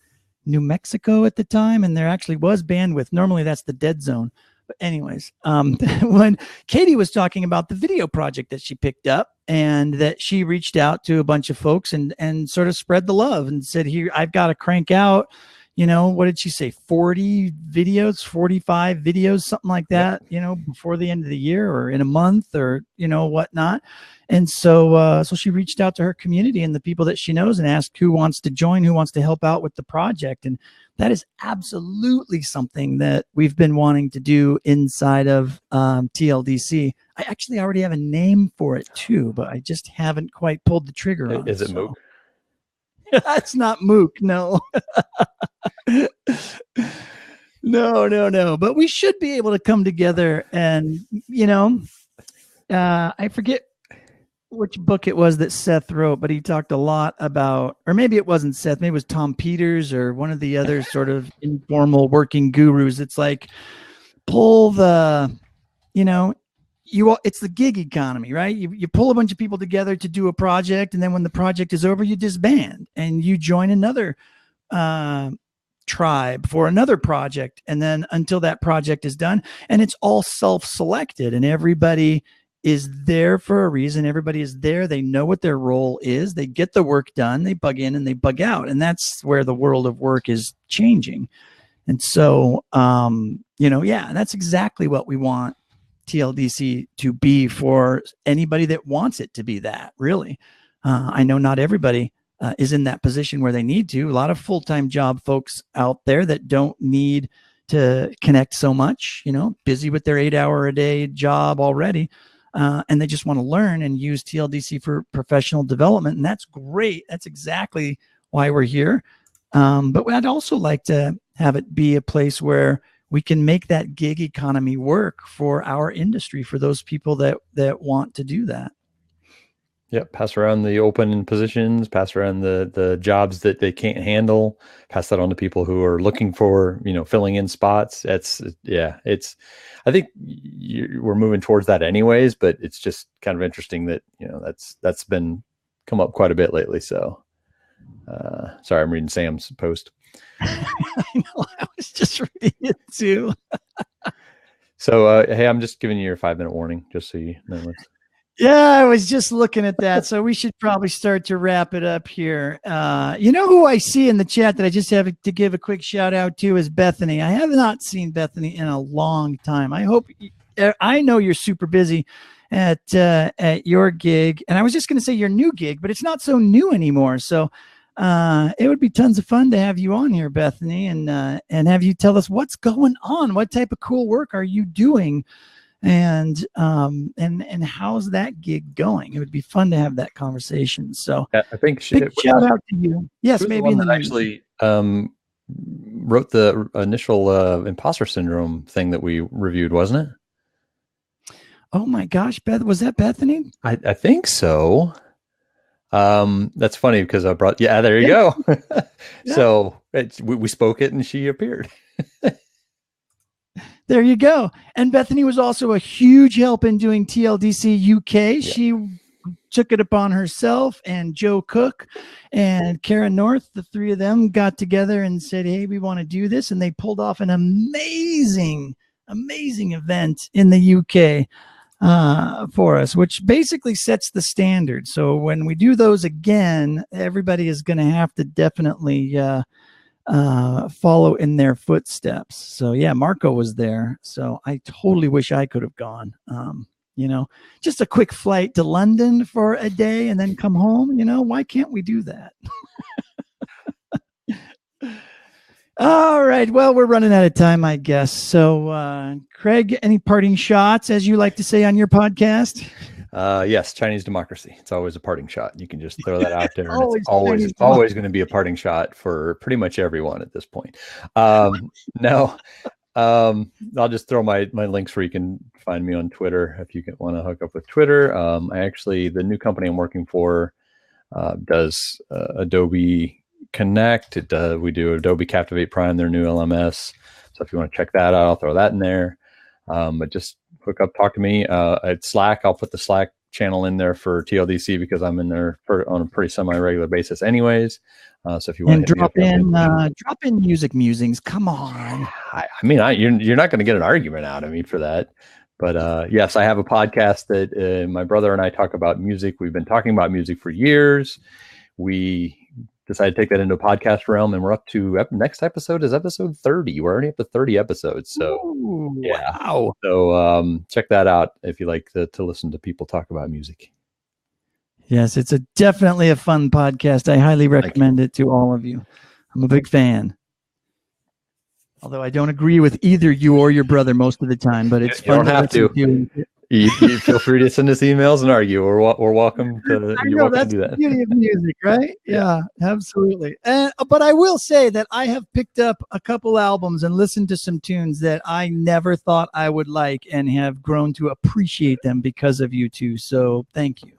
New Mexico at the time, and there actually was bandwidth. Normally that's the dead zone. But anyways, when Katie was talking about the video project that she picked up, and that she reached out to a bunch of folks and sort of spread the love and said, here, I've got to crank out, what did she say? 40 videos, 45 videos, something like that, before the end of the year or in a month or, whatnot. And so she reached out to her community and the people that she knows and asked who wants to join, who wants to help out with the project. And that is absolutely something that we've been wanting to do inside of TLDC. I actually already have a name for it too, but I just haven't quite pulled the trigger on it. Is it Mook? That's not Mook, no. No. But we should be able to come together and, I forget which book it was that Seth wrote, but he talked a lot about, or maybe it wasn't Seth, maybe it was Tom Peters or one of the other sort of informal working gurus. It's like, pull the, it's the gig economy, right? You pull a bunch of people together to do a project, and then when the project is over, you disband and you join another tribe for another project. And then until that project is done, and it's all self-selected, and everybody is there for a reason. Everybody is there. They know what their role is. They get the work done. They bug in and they bug out. And that's where the world of work is changing. And so, that's exactly what we want TLDC to be for anybody that wants it to be that, really. I know not everybody is in that position where they need to. A lot of full-time job folks out there that don't need to connect so much, busy with their 8-hour-a-day job already. And they just want to learn and use TLDC for professional development. And that's great. That's exactly why we're here. But I'd also like to have it be a place where we can make that gig economy work for our industry, for those people that want to do that. Yeah, pass around the open positions, pass around the jobs that they can't handle, pass that on to people who are looking for, filling in spots. I think we're moving towards that anyways, but it's just kind of interesting that, that's been come up quite a bit lately. So, sorry, I'm reading Sam's post. I know, I was just reading it too. So, hey, I'm just giving you your 5-minute warning, just so you know. Yeah, I was just looking at that. So we should probably start to wrap it up here. Who I see in the chat that I just have to give a quick shout out to is Bethany. I have not seen Bethany in a long time. I know you're super busy, at your gig, and I was just going to say your new gig, but it's not so new anymore. So it would be tons of fun to have you on here, Bethany, and have you tell us what's going on. What type of cool work are you doing, and how's that gig going? It would be fun to have that conversation. So I think big shout out to you. Yes, maybe in the news. Actually wrote the initial imposter syndrome thing that we reviewed, wasn't it? Oh my gosh, Beth, was that Bethany? I think so. That's funny because I brought, there you go. Yeah. So we spoke it and she appeared. There you go. And Bethany was also a huge help in doing TLDC UK. Yeah. She took it upon herself, and Joe Cook and Karen North, the three of them got together and said, hey, we want to do this. And they pulled off an amazing event in the UK for us, which basically sets the standard. So when we do those again, everybody is going to have to definitely follow in their footsteps. So yeah, Marco was there. So I totally wish I could have gone. Just a quick flight to London for a day and then come home. Why can't we do that? All right. Well, we're running out of time, I guess. So, Craig, any parting shots, as you like to say on your podcast? Yes, Chinese democracy. It's always a parting shot. You can just throw that out there. And it's always going to be a parting shot for pretty much everyone at this point. No, I'll just throw my links where you can find me on Twitter if you want to hook up with Twitter. The new company I'm working for does Adobe Connect. We do Adobe Captivate Prime, their new LMS. So if you want to check that out, I'll throw that in there. But just hook up, talk to me at Slack. I'll put the Slack channel in there for TLDC because I'm in there on a pretty semi-regular basis anyways. So if you want to drop in music musings, come on. You're not going to get an argument out of me for that. But yes, I have a podcast that my brother and I talk about music. We've been talking about music for years. We decided to take that into a podcast realm, and we're up to next episode is episode 30. We're already up to 30 episodes. So yeah. Wow. So check that out if you like to listen to people talk about music. Yes, it's definitely a fun podcast. I highly recommend it to all of you. I'm a big fan. Although I don't agree with either you or your brother most of the time, but it's fun. You don't have to. You feel free to send us emails and argue. We're welcome to. You're welcome to do that. The beauty of music, right? Yeah, absolutely. But I will say that I have picked up a couple albums and listened to some tunes that I never thought I would like, and have grown to appreciate them because of you two. So thank you.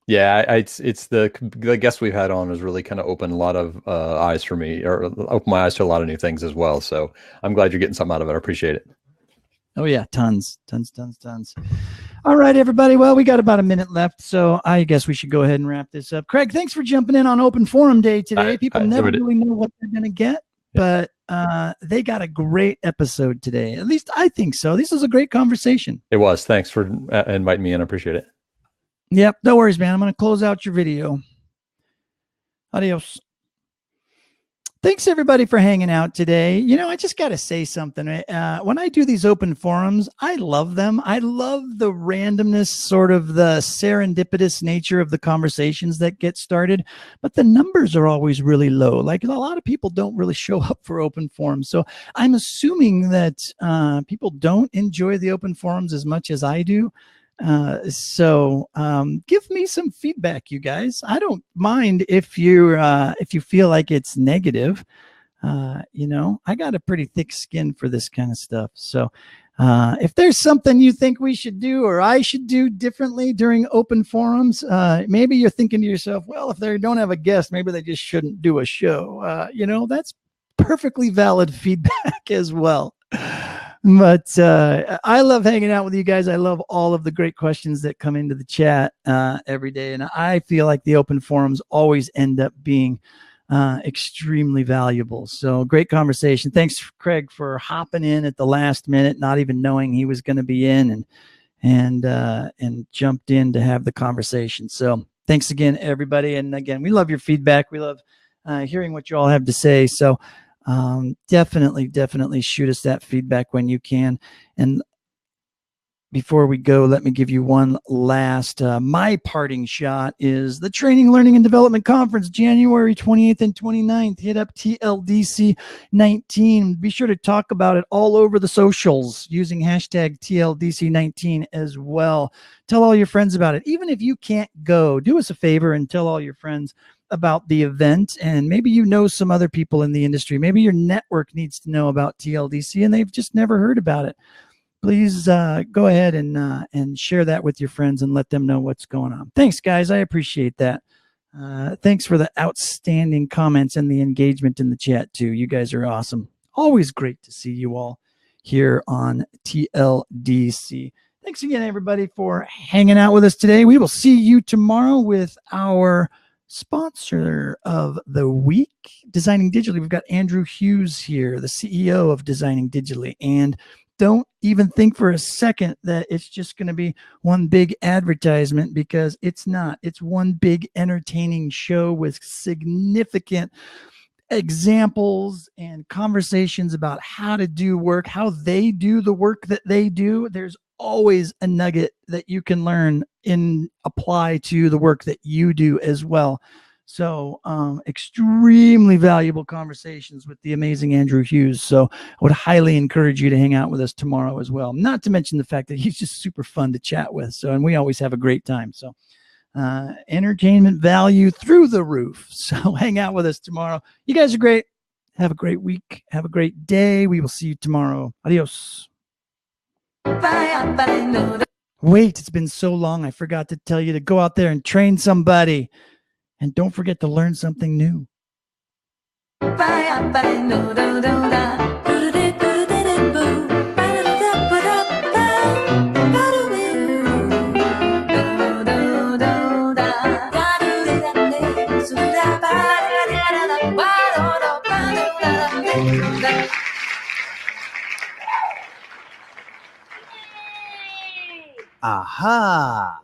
Yeah, it's the guest we've had on has really kind of opened a lot of eyes for me, or opened my eyes to a lot of new things as well. So I'm glad you're getting something out of it. I appreciate it. Oh yeah, tons. All right, everybody. Well, we got about a minute left, so I guess we should go ahead and wrap this up. Craig, thanks for jumping in on Open Forum Day today. People never really know what they're going to get, but they got a great episode today. At least I think so. This was a great conversation. It was. Thanks for inviting me in. I appreciate it. Yep. No worries, man. I'm going to close out your video. Adios. Thanks, everybody, for hanging out today. I just got to say something. When I do these open forums, I love them. I love the randomness, sort of the serendipitous nature of the conversations that get started. But the numbers are always really low. Like, a lot of people don't really show up for open forums. So I'm assuming that people don't enjoy the open forums as much as I do. So give me some feedback, you guys. I don't mind if you feel like it's negative. I got a pretty thick skin for this kind of stuff. So if there's something you think we should do or I should do differently during open forums, maybe you're thinking to yourself, well, if they don't have a guest, maybe they just shouldn't do a show. That's perfectly valid feedback as well. But I love hanging out with you guys. I love all of the great questions that come into the chat every day. And I feel like the open forums always end up being extremely valuable. So great conversation. Thanks, Craig, for hopping in at the last minute, not even knowing he was going to be in, and jumped in to have the conversation. So thanks again, everybody. And again, we love your feedback. We love hearing what you all have to say. So definitely shoot us that feedback when you can. And before we go, let me give you one last, my parting shot is the Training, Learning, and Development Conference, January 28th and 29th. Hit up TLDC 19. Be sure to talk about it all over the socials using hashtag TLDC 19 as well. Tell all your friends about it. Even if you can't go, do us a favor and tell all your friends about the event. And maybe you know some other people in the industry. Maybe your network needs to know about TLDC and they've just never heard about it. Please go ahead and share that with your friends and let them know what's going on. Thanks, guys. I appreciate that. Thanks for the outstanding comments and the engagement in the chat, too. You guys are awesome. Always great to see you all here on TLDC. Thanks again, everybody, for hanging out with us today. We will see you tomorrow with our sponsor of the week, Designing Digitally. We've got Andrew Hughes here, the CEO of Designing Digitally. And don't even think for a second that it's just going to be one big advertisement, because it's not. It's one big entertaining show with significant examples and conversations about how to do work, how they do the work that they do. There's always a nugget that you can learn and apply to the work that you do as well. So extremely valuable conversations with the amazing Andrew Hughes. So I would highly encourage you to hang out with us tomorrow as well. Not to mention the fact that he's just super fun to chat with. So, and we always have a great time. So entertainment value through the roof. So hang out with us tomorrow. You guys are great. Have a great week. Have a great day. We will see you tomorrow. Adios. Wait, it's been so long. I forgot to tell you to go out there and train somebody. And don't forget to learn something new. Aha!